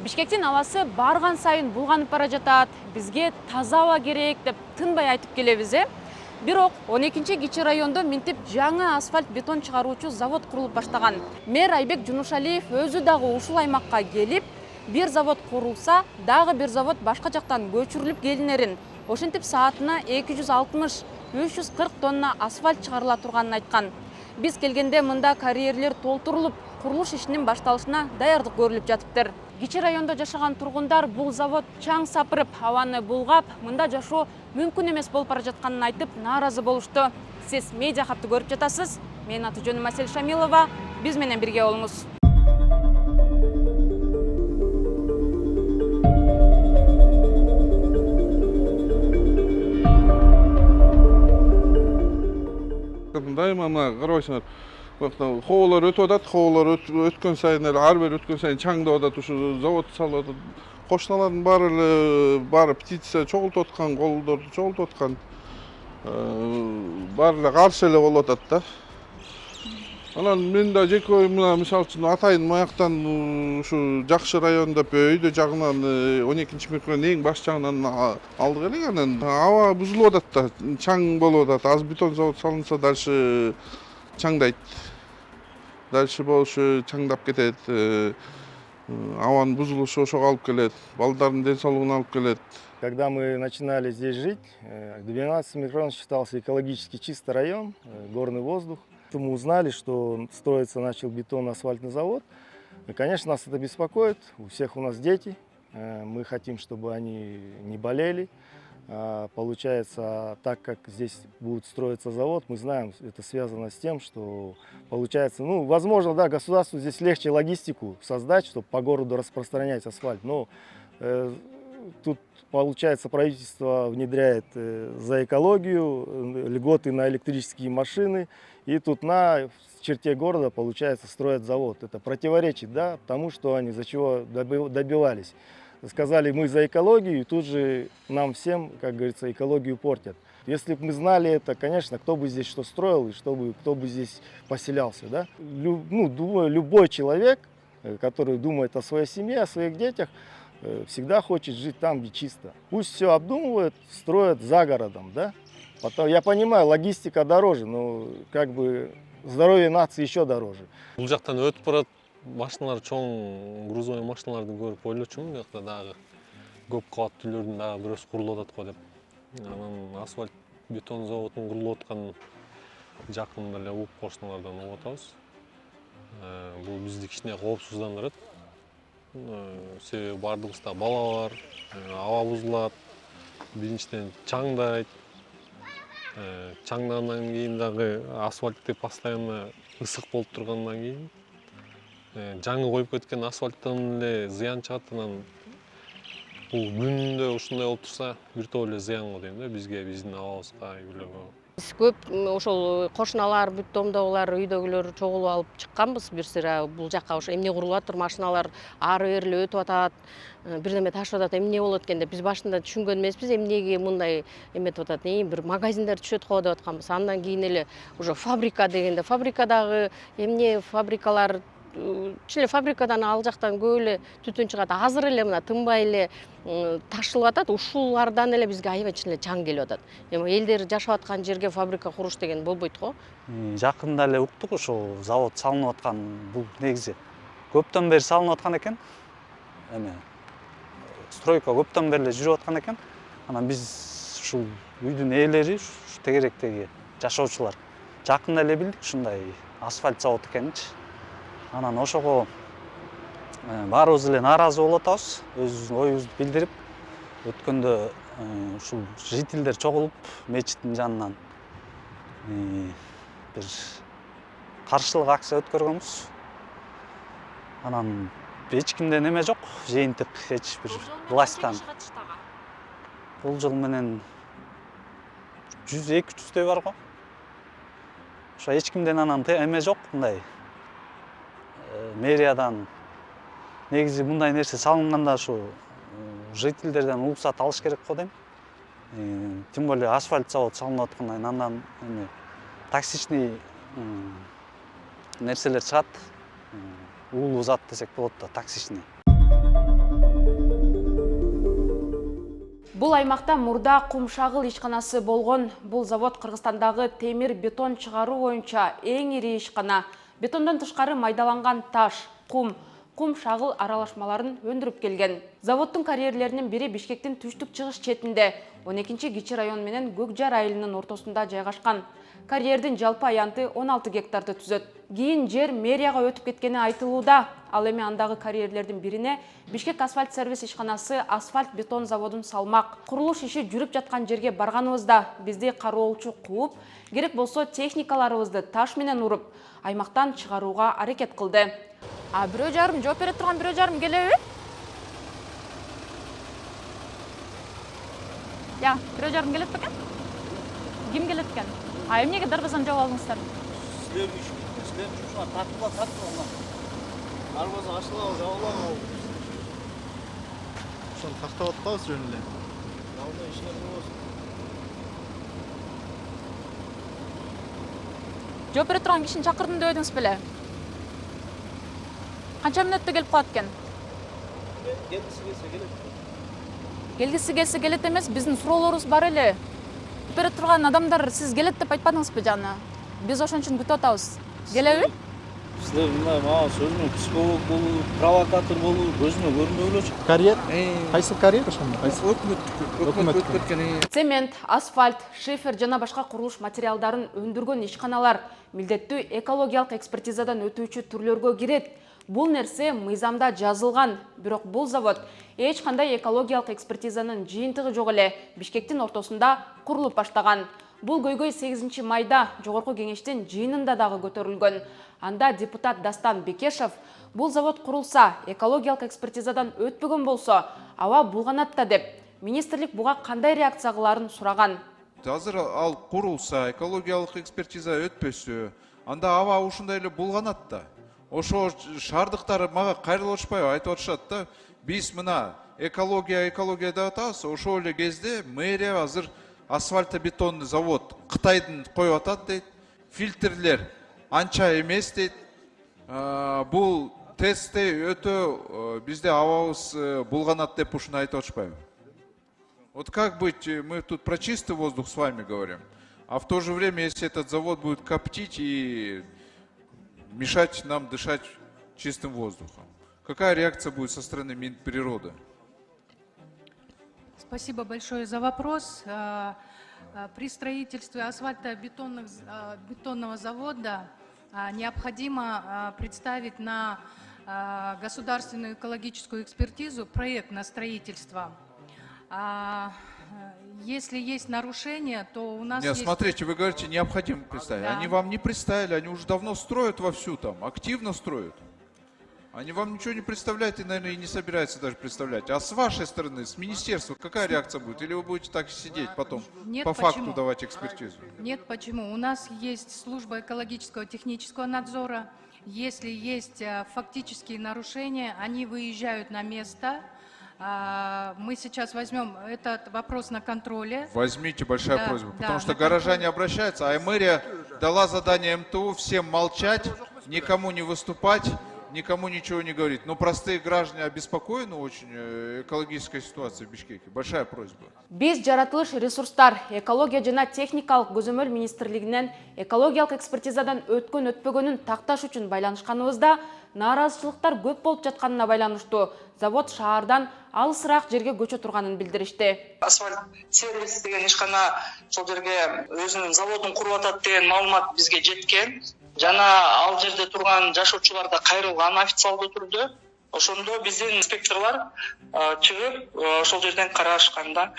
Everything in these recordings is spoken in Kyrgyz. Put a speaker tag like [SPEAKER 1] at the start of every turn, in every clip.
[SPEAKER 1] Бишкектин абасы барган сайын булганып бара жатат. Бизге таза аба керек деп тынбай айтып келебиз. Бирок 12 кичи райондо минтип жаңы асфальт бетон чыгаруучу завод курулуп баштаган. Мэр Айбек Жунушалиев өзү дагы ушул аймакка келип, бир завод курулса, дагы бир завод башка жактан көчүрүлүп келинерин, ошентип саатына 260-340 тонна асфальт чыгарыла турганын айткан. Биз келгенде мында карьерлер толтурулуп, курулуш ишинин башталышына даярдык көрүлүп жатыптыр. Кичи райондо жашаган тургундар бул завод чаң сапырып, абаны булгап, мында жашоо мүмкүн эмес болуп бара жатканын айтып, нааразы болушту. Сиз медиа хабты көрүп жатасыз. Менин аты жөнүм Асель Шамилова. Биз менен бирге болуңуз.
[SPEAKER 2] Дайыма карабайсыңар. Хоолор өтүп атат, хоолор өткөн сайын эле ар бир өткөн сайын чаңдап атат, ушу завод салып атат. Кошуналардын баары птица чогултуп аткан, колдорду чогултуп аткан. Баары эле каршы эле болуп атат да. Анан мен да жеке оюм мына мисалы үчүн атайын маяктан ушу жакшы район деп өйдө жагынан 12-микрорайон эң баш жагынан алдык элек, анан аба бузулуп атат да, чаң болуп атат. Аз бетон завод салынса дальше чаңдайт. Дальше болушу чаңдап кетет. Абанын бузулушу ошого алып келет. Балдардын ден соолугуна алып келет.
[SPEAKER 3] Когда мы начинали здесь жить, 12 микрорайон считался экологически чистый район, горный воздух. Мы узнали, что строится начал бетонно-асфальтный завод. И, конечно, нас это беспокоит. У всех у нас дети. Мы хотим, чтобы они не болели. Получается, так как здесь будет строиться завод, мы знаем, это связано с тем, что получается, возможно, да, государству здесь легче логистику создать, чтобы по городу распространять асфальт. Но тут, получается, правительство внедряет за экологию льготы на электрические машины. И тут на черте города, получается, строят завод. Это противоречит, да, тому, что они за чего добивались. Сказали, мы за экологию, и тут же нам всем, как говорится, экологию портят. Если бы мы знали это, конечно, кто бы здесь что строил и кто бы здесь поселялся. Да? Думаю, любой человек, который думает о своей семье, о своих детях, всегда хочет жить там, где чисто. Пусть все обдумывают, строят за городом. Да? Потом, я понимаю, логистика дороже, но как бы здоровье нации еще дороже.
[SPEAKER 4] Бул жактан өтүп барат. Машиналар чоң грузовой машиналарды көрүп ойлочумун, бияқта дагы көп кабаттуу үйлөрдүн дагы бирөөсү курулуп атат го деп. Анан асфальт бетон заводунун курулуп аткан жакында эле угуп кошуналардан угуп атабыз. Бул бизди кичине коопсуздандырат. Себеби бардыгыбызда бала бар, аба бузулат, биринчиден чаңдайт. Чаңдагандан кийин дагы асфальтты постоянно ысык болуп тургандан кийин жаңы коюп кеткен асфальттан эле зыян чыгат. Анан бул күнүндө ушундай болуп турса, бир топ эле зыян го дейм да бизге, биздин абабызга, үй-бүлөгө.
[SPEAKER 5] Биз көп ошол кошуналар, бүт домдогулар, үйдөгүлөр чогулуп алып чыкканбыз. Бир сыра бул жакка ошо эмне курулуп атыр, машиналар ары бери өтүп атат, бирдеме ташып атат, эмне болот экен деп биз башында түшүнгөн эмеспиз, эмнеге мындай эметип атат, бир магазиндер түшөт го деп атканбыз. Андан кийин эле уже фабрика дегенде, фабрикадагы эмне фабрикалар чын эле фабрикадан ал жактан көп эле түтүн чыгат. Азыр эле мына тынбай эле ташылып атат. Ушулардан эле бизге аябай чын эле чаң келип атат. Эми элдер жашап аткан жерге фабрика куруш деген болбойт го.
[SPEAKER 6] Жакында эле уктук, ошол завод салынып аткан. Бул негизи көптөн бери салынып аткан экен. Эми стройка көптөн бери эле жүрүп аткан экен. Анан биз ушул үйдүн ээлери, ушу тегеректеги жашоочулар жакында эле билдик ушундай асфальт завод экенинчи. Анан ошого баарыбыз эле нааразы болуп атабыз, өзүбүздүн оюбузду билдирип, өткөндө ушул жителдер чогулуп мечиттин жанынан бир каршылык акция өткөргөнбүз. Анан эч кимден эме жок, жыйынтык эч бир власттан. Бул жыл менен 100-200 бар го. Ошо эч кимден анан эме жок, мындай мэриядан негизи мындай нерсе салынганда ушу жителдерден уруксат алыш керек го дейм. Тем более асфальт завод салынып аткандан кийин андан токсичный нерселер чыгат. Уулуу зат десек болот да, токсичный.
[SPEAKER 1] Бул аймакта мурда Кумшагыл ишканасы болгон. Бул завод Кыргызстандагы темир бетон чыгаруу боюнча эң ири ишкана. Бетондон тышкары майдаланган таш, кум шагыл аралашмаларын өндүрүп келген. Заводдун карьерлеринин бири Бишкектин түштүк-чыгыш четинде, 12 Кичи район менен Көкжар айылынын ортосунда жайгашкан. Карьердин жалпы аянты 16 гектарды түзөт. Кийин жер мэрияга өтүп кеткени айтылууда. Ал эми андагы карьерлердин бирине Бишкек асфальт сервис ишканасы асфальт бетон заводун салмак. Курулуш иши жүрүп жаткан жерге барганыбызда бизди кароолчу кууп, керек болсо техникаларыбызды таш менен уруп, аймактан чыгарууга аракет кылды. А бирөө жарым жооп бере турган бирөө жарым келеби? Я, бирөө жарым келет бекен? Ким келет экен? А эмнеге дарбазаны жаап алдыңыздар?
[SPEAKER 7] Силер ушуна тартып ондан. Дарбаза ачылабы, жабылабы. Ошону тактап атпабыз жөн эле. Алдыда иштер болбосун.
[SPEAKER 1] Жооп бере турган кишини чакырдым деп өйдүңүз беле? Канча мүнөттө келип калат экен? Келгиси келсе келет эмес, биздин суроолорубуз бар эле. Бере турган адамдар сиз келет деп айтпадыңызбы жана? Биз ошон үчүн күтүп атабыз. Келеби?
[SPEAKER 7] Силер мына мага сөзүмө психолог болуу, провокатор болуу, көзүмө көрүнбөй элечү.
[SPEAKER 8] Карьер? Кайсы карьер ошондо?
[SPEAKER 7] Өкмөт өткөн.
[SPEAKER 1] Цемент, асфальт, шифер жана башка курулуш материалдарын өндүргөн ишканалар милдеттүү экологиялык экспертизадан өтүүчү түрлөргө кирет. Бул нерсе мыйзамда жазылган, бирок бул завод эч кандай экологиялык экспертизанын жыйынтыгы жок эле Бишкектин ортосунда курулуп баштаган. Бул көйгөй 8 майда жогорку кеңештин жыйынында дагы көтөрүлгөн. Анда депутат Дастан Бекешев бул завод курулса, экологиялык экспертизадан өтпөгөн болсо, аба булганат да деп, министрлик буга кандай реакция кыларын сураган.
[SPEAKER 9] Азыр ал курулса, экологиялык экспертиза өтпөсө, анда аба ушундай эле булганат да. Ошо шаардыктар мага кайрылышпайбы айтып атышат да. Биз мына экология деп атабыз. Ошол эле кезде мэрия азыр асфальтобетонный завод Кытайдын коюп атат дейт. Фильтрлер анча эмес дейт. Бул тестте өтө бизде абабыз булганат деп ушуну айтып атышпайбы? Вот как быть, мы тут про чистый воздух с вами говорим, а в то же время, если этот завод будет коптить и мешать нам дышать чистым воздухом. Какая реакция будет со стороны Минприроды?
[SPEAKER 10] Спасибо большое за вопрос. При строительстве асфальтобетонного завода необходимо представить на государственную экологическую экспертизу проект на строительство. Если есть нарушения, то у нас
[SPEAKER 9] Нет,
[SPEAKER 10] есть...
[SPEAKER 9] смотрите, вы говорите, необходимо представить.
[SPEAKER 10] Да.
[SPEAKER 9] Они вам не представили, они уже давно строят вовсю там, активно строят. Они вам ничего не представляют и, наверное, и не собираются даже представлять. А с вашей стороны, с министерства, какая реакция будет? Или вы будете так сидеть потом,
[SPEAKER 10] Нет,
[SPEAKER 9] по
[SPEAKER 10] почему?
[SPEAKER 9] факту давать экспертизу?
[SPEAKER 10] Нет, почему? У нас есть служба экологического технического надзора. Если есть фактические нарушения, они выезжают на место. Мы сейчас возьмем этот вопрос на контроле.
[SPEAKER 9] Возьмите, большая
[SPEAKER 10] Да,
[SPEAKER 9] просьба,
[SPEAKER 10] да,
[SPEAKER 9] потому что
[SPEAKER 10] на
[SPEAKER 9] горожане обращаются, а мэрия дала задание МТУ всем молчать, никому не выступать, никому ничего не говорить. Но простые граждане обеспокоены очень экологической ситуацией в Бишкеке. Большая просьба.
[SPEAKER 1] Биз жаратылыш ресурстар, экология жана техникалык көзөмөл министрлигинен экологиялык экспертизадан өткөн өтпөгөнүн такташ үчүн байланышканыбызда нааразычылыктар көп болуп жатканына байланыштуу завод шаардан алысыраак жерге көчө турганын билдиришти.
[SPEAKER 11] Асфальт сервис деген ишкана сол жерге өзүнүн заводун куруп атат деген маалымат бизге жеткен. Жана ал жерде турган жашоочулар да кайрылган официалдуу түрдө. Ошондо биздин инспекторлор чыгып ошол жерден карашканда,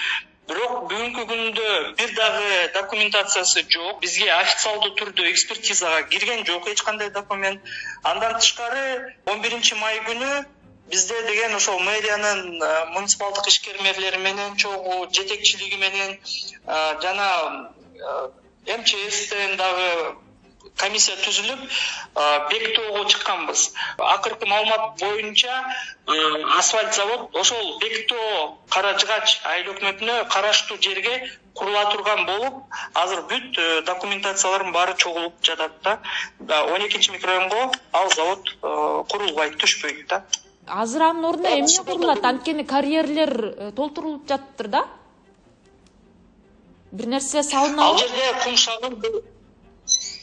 [SPEAKER 11] бирок бүгүнкү күндө бир дагы документациясы жок. Бизге официалдуу түрдө экспертизага кирген жок эч кандай документ. Андан тышкары 11 май күнү бизде деген ошол мэриянын муниципалдык ишкерлери менен чогуу жетекчилиги менен жана МЧСтен дагы комиссия түзүлүп бекитүүгө чыкканбыз. Акыркы маалымат боюнча асфальт завод ошол бекитүү Каражыгач айыл өкмөтүнө караштуу жерге курула турган болуп, азыр бүт документациялардын баары чогулуп жатат да. 12 микрорайонго ал завод курулбайт, түшпөйт да.
[SPEAKER 1] Азыр анын ордуна эмне курулат? Анткени карьерлер толтурулуп жатыптыр да? бир нерсе салына
[SPEAKER 11] Ал жерде кум шагыл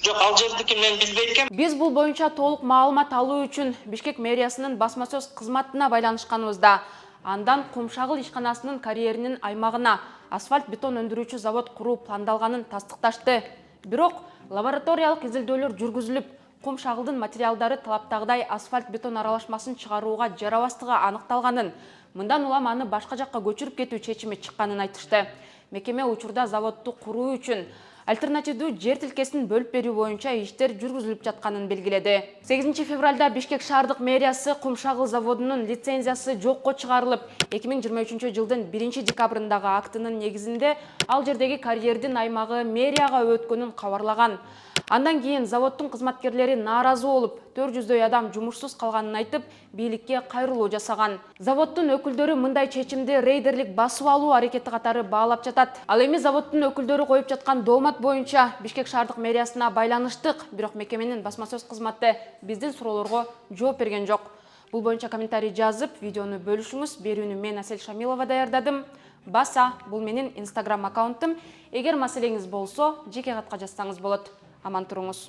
[SPEAKER 11] жок, ал жердики мен билбейт экенм.
[SPEAKER 1] Биз бул боюнча толук маалымат алуу үчүн Бишкек мэриясынын басма сөз кызматына байланышканыбызда андан Кумшагыл ишканасынын карьеринин аймагына асфальт бетон өндүрүүчү завод куруу пландалганын тастыкташты. Бирок лабораториялык изилдөөлөр жүргүзүлүп, Кумшагылдын материалдары талаптагыдай асфальт бетон аралашмасын чыгарууга жарабастыгы аныкталганын, мындан улам аны башка жакка көчүрүп кетүү чечими чыкканын айтышты. Мекеме учурда заводду куруу үчүн альтернативдүү жер тилкесин бөлүп берүү боюнча иштер жүргүзүлүп жатканын белгиледи. 8 февралда Бишкек шаардык мэриясы Кумшагыл заводунун лицензиясы жокко чыгарылып, 2023 жылдын 1 декабрындагы актынын негизинде ал жердеги карьердин аймагы мэрияга өткөнүн кабарлаган. Андан кийин заводдун кызматкерлери нааразы болуп, 400дөй адам жумушсуз калганын айтып, бийликке кайрылуу жасаган. Заводдун өкүлдөрү мындай чечимди рейдерлик басып алуу аракети катары баалап жатат. Ал эми заводдун өкүлдөрү коюп жаткан доомат боюнча Бишкек шаардык мэриясына байланыштык, бирок мекеменин басма сөз кызматы биздин суроолорго жооп берген жок. Бул боюнча комментарий жазып, видеону бөлүшүңүз. Берүүнү мен Асель Шамилова даярдадым. Баса, бул менин Instagram аккаунтум. Эгер маселеңиз болсо, жеке катка жазсаңыз болот. Аман туруңуз.